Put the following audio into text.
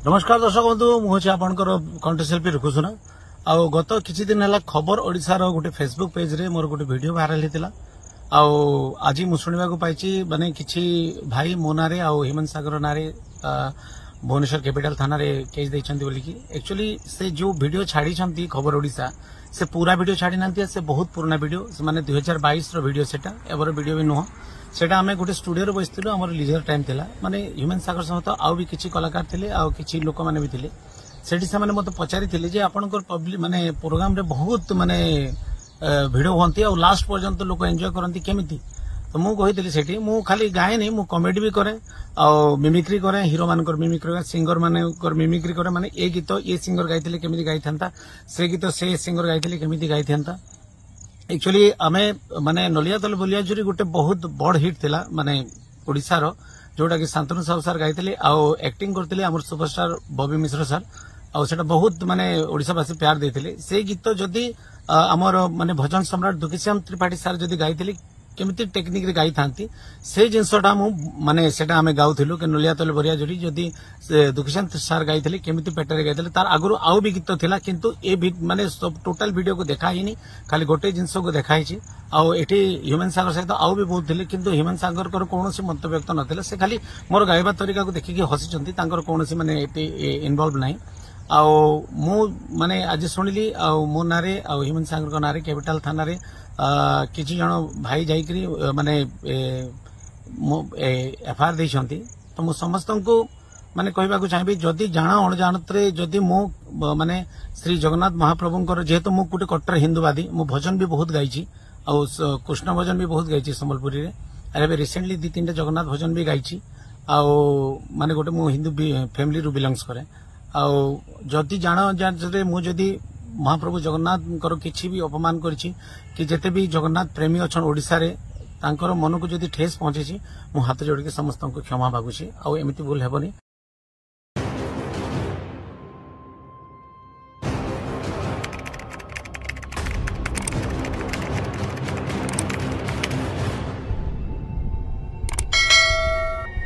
नमस्कार दर्शक बंधु मुझे आपंकर कंठशिल्पी रुकुसुना आ गत किछि दिन है खबर ओडिशा रो गोटे फेसबुक पेज रे मोर गोटे वीडियो वायरल होता आज मु शुणा पाई माने किछि भाई मो नारे आ हेमंत सागर नारे भुवनेश्वर कैपिटल थाना रे केस देइछंती बोली कि एक्चुअली से जो वीडियो छाड़ी छंती खबर ओडिशा से पूरा वीडियो छाड़ी नांती से बहुत पुराना वीडियो माने 2022 रो वीडियो सेटा एबर वीडियो भी नुह सेटा आमे गोटे स्टूडियो रे बसिथिलु हमर लीजर टाइम थिला माने हेमंत सागर सहित आउ भी किछि कलाकार थिले आ किछि लोक माने भी थिले सेठी से माने मते पचारि थिले जे आपनकर पब्लिक माने प्रोग्राम रे बहुत माने वीडियो होंती और लास्ट पर्यंत लोक एंजॉय करंती केमिति तो मु कहितली सेठी मु खाली गाए नहीं मु कॉमेडी भी करे और मिमिक्री करे हीरो मानकर मिमिक्री सिंगर मानकर मिमिक्री करे माने ए गीत ये सिंगर गाइथिले केमिति गाइथांता से गीत से सिंगर गाइथिले केमिति गाइथांता एक्चुअली आमे माने नलिया तल बोलिया जुरी गोटे बहुत बड़ हिट थिला माने ओडिसा रो जोटा कि शांतनु साहू सर गाइथिले आ एक्टिंग करथिले हमर सुपरस्टार बॉबी मिश्र सर आ सेटा बहुत माने ओडिसावासी प्यार देथिले से गीत जदी हमर माने भजन सम्राट दुखीश्याम त्रिपाठी सर जदी गाइथिले केमिति टेक्निक रे गाई थांती से जिनसटा मु माने सेटा हमें गाउथिलु के नलिया तले बरिया जोड़ी जदी दुखीश्याम सर गाइथिले केमिति पेटरे गाइथिले तार आगुरु आउ भी गीत थिला किंतु ए माने सब टोटल वीडियो को देखा हिनी खाली गोटे जिनस को देखाइछि आ एठी हेमंत सागर सहित आउ भी बहुत थिले किंतु हेमंत सागर कर कोनोसी मंतव्य व्यक्त नथिले से खाली मोर गाइबा तरीका को देखि के हसी चंती तांकर कोनोसी माने एटी इन्वॉल्व नाही आ मु माने आज सुनिली आ मो नारे आ हेमंत सागर को नारे कैपिटल थाना रे किछि जण भाई जाइकरी माने एफआईआर देइछंती तो मु समस्त को माने कहबा को चाहिबी जदी जाना अणजाणतरे जदी मु माने श्री जगन्नाथ महाप्रभुंकर जेहेतु मु कुटे कट्टर हिंदूवादी मु भजन भी बहुत गाइछि और कृष्ण भजन भी बहुत गाइछि संबलपुरी रे अरे रिसेंटली 2-3 जगन्नाथ भजन भी गाइछि आ माने गोटे मु हिंदू फैमिली रु बिलोंग्स करे आ जदी जाना अणजाणतरे मु जदी महाप्रभु जगन्नाथ किछि भी अपमान करिछि कि जेते भी जगन्नाथ प्रेमी अछन ओडिसा रे तांकर मन को जदी ठेस पहुंचे मु हाथ जोड़ के समस्त को क्षमा मागुछि आ एमिति भूल हेबनी।